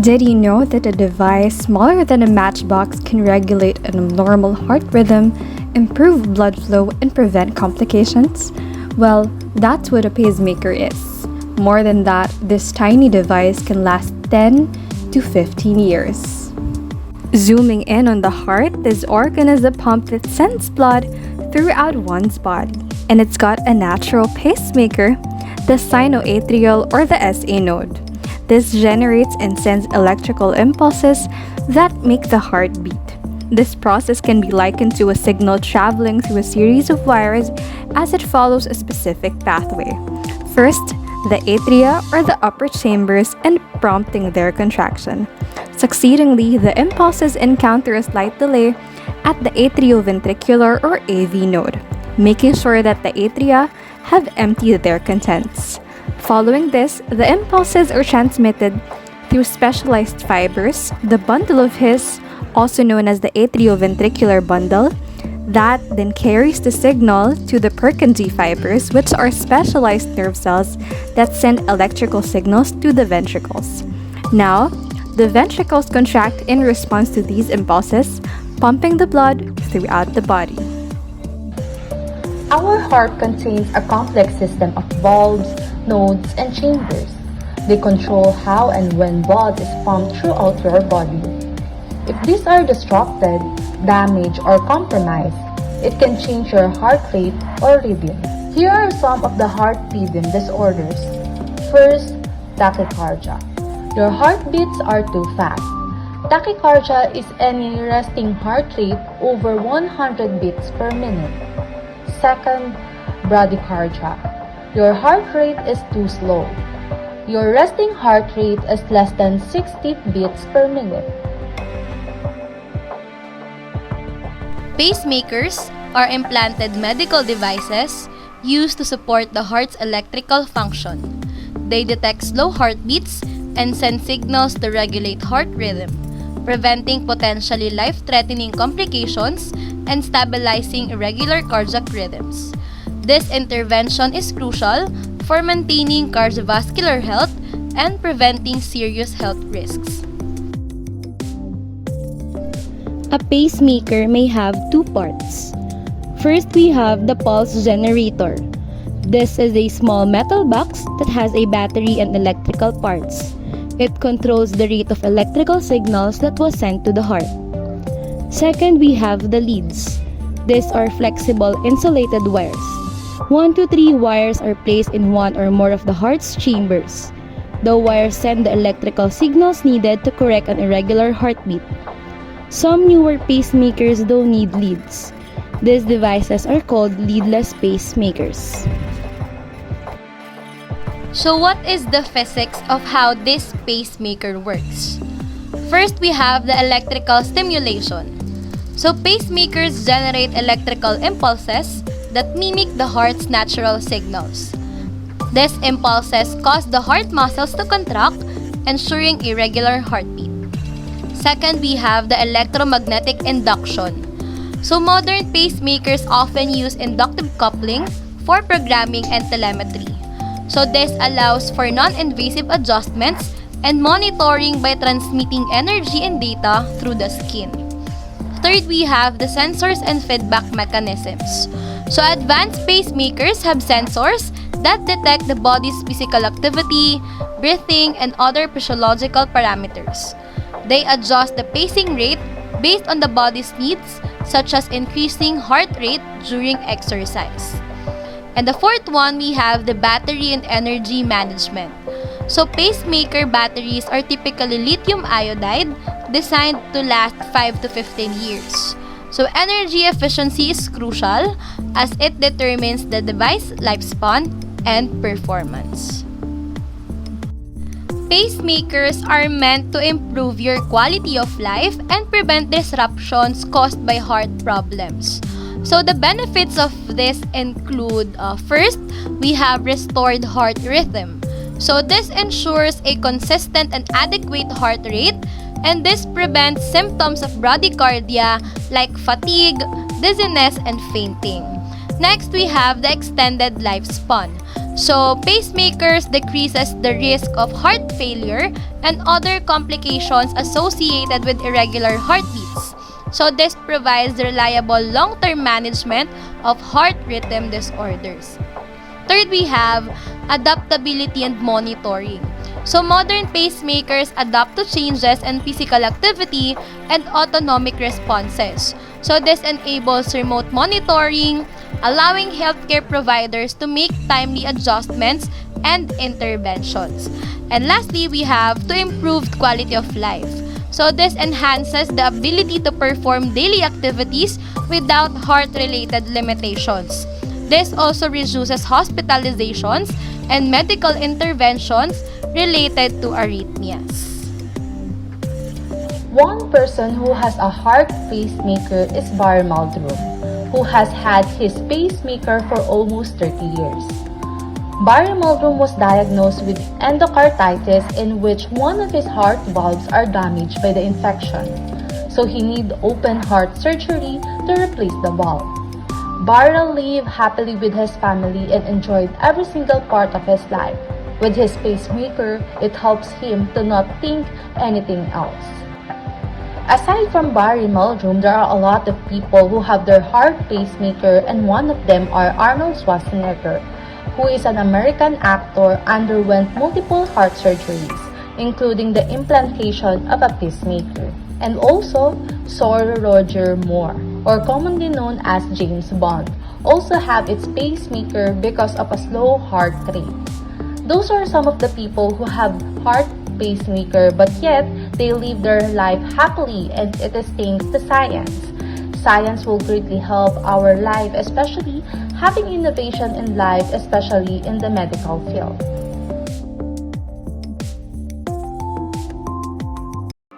Did you know that a device smaller than a matchbox can regulate an abnormal heart rhythm, improve blood flow, and prevent complications? Well, that's what a pacemaker is. More than that, this tiny device can last 10 to 15 years. Zooming in on the heart, this organ is a pump that sends blood throughout one's body, and it's got a natural pacemaker, the sinoatrial or the SA node. This generates and sends electrical impulses that make the heart beat. This process can be likened to a signal traveling through a series of wires as it follows a specific pathway. First, the atria or the upper chambers and prompting their contraction. Succeedingly, the impulses encounter a slight delay at the atrioventricular or AV node, making sure that the atria have emptied their contents. Following this, the impulses are transmitted through specialized fibers, the bundle of His, also known as the atrioventricular bundle, that then carries the signal to the Purkinje fibers, which are specialized nerve cells that send electrical signals to the ventricles. Now, the ventricles contract in response to these impulses, pumping the blood throughout the body. Our heart contains a complex system of valves, nodes, and chambers. They control how and when blood is pumped throughout your body. If these are disrupted, damaged, or compromised, it can change your heart rate or rhythm. Here are some of the heart rhythm disorders. First, tachycardia. Your heartbeats are too fast. Tachycardia is any resting heart rate over 100 beats per minute. Second, bradycardia. Your heart rate is too slow. Your resting heart rate is less than 60 beats per minute. Pacemakers are implanted medical devices used to support the heart's electrical function. They detect slow heartbeats and send signals to regulate heart rhythm, preventing potentially life-threatening complications and stabilizing irregular cardiac rhythms. This intervention is crucial for maintaining cardiovascular health and preventing serious health risks. A pacemaker may have two parts. First, we have the pulse generator. This is a small metal box that has a battery and electrical parts. It controls the rate of electrical signals that was sent to the heart. Second, we have the leads. These are flexible insulated wires. 1 to 3 wires are placed in one or more of the heart's chambers. The wires send the electrical signals needed to correct an irregular heartbeat. Some newer pacemakers don't need leads. These devices are called leadless pacemakers. So what is the physics of how this pacemaker works? First, we have the electrical stimulation. So pacemakers generate electrical impulses that mimic the heart's natural signals. These impulses cause the heart muscles to contract, ensuring irregular heartbeat. Second, we have the electromagnetic induction. So modern pacemakers often use inductive coupling for programming and telemetry. So this allows for non-invasive adjustments and monitoring by transmitting energy and data through the skin. Third, we have the sensors and feedback mechanisms. So advanced pacemakers have sensors that detect the body's physical activity, breathing, and other physiological parameters. They adjust the pacing rate based on the body's needs, such as increasing heart rate during exercise. And the fourth one, we have the battery and energy management. So pacemaker batteries are typically lithium iodide, designed to last 5 to 15 years. So energy efficiency is crucial as it determines the device lifespan and performance. Pacemakers are meant to improve your quality of life and prevent disruptions caused by heart problems. So the benefits of this include, first, we have restored heart rhythm. So this ensures a consistent and adequate heart rate, and this prevents symptoms of bradycardia like fatigue, dizziness, and fainting. Next, we have the extended lifespan. So, pacemakers decreases the risk of heart failure and other complications associated with irregular heartbeats. So, this provides reliable long-term management of heart rhythm disorders. Third, we have adaptability and monitoring. So, modern pacemakers adapt to changes in physical activity and autonomic responses. So, this enables remote monitoring, allowing healthcare providers to make timely adjustments and interventions. And lastly, we have to improve quality of life. So, this enhances the ability to perform daily activities without heart-related limitations. This also reduces hospitalizations and medical interventions related to arrhythmias. One person who has a heart pacemaker is Barry Meldrum, who has had his pacemaker for almost 30 years. Barry Meldrum was diagnosed with endocarditis, in which one of his heart valves are damaged by the infection, so he needed open heart surgery to replace the valve. Barry lived happily with his family and enjoyed every single part of his life. With his pacemaker, it helps him to not think anything else. Aside from Barry Meldrum, there are a lot of people who have their heart pacemaker, and one of them are Arnold Schwarzenegger, who is an American actor, underwent multiple heart surgeries, including the implantation of a pacemaker. And also, Sir Roger Moore, or commonly known as James Bond, also have its pacemaker because of a slow heart rate. Those are some of the people who have heart pacemaker, but yet they live their life happily, and it is thanks to science. Science will greatly help our life, especially having innovation in life, especially in the medical field.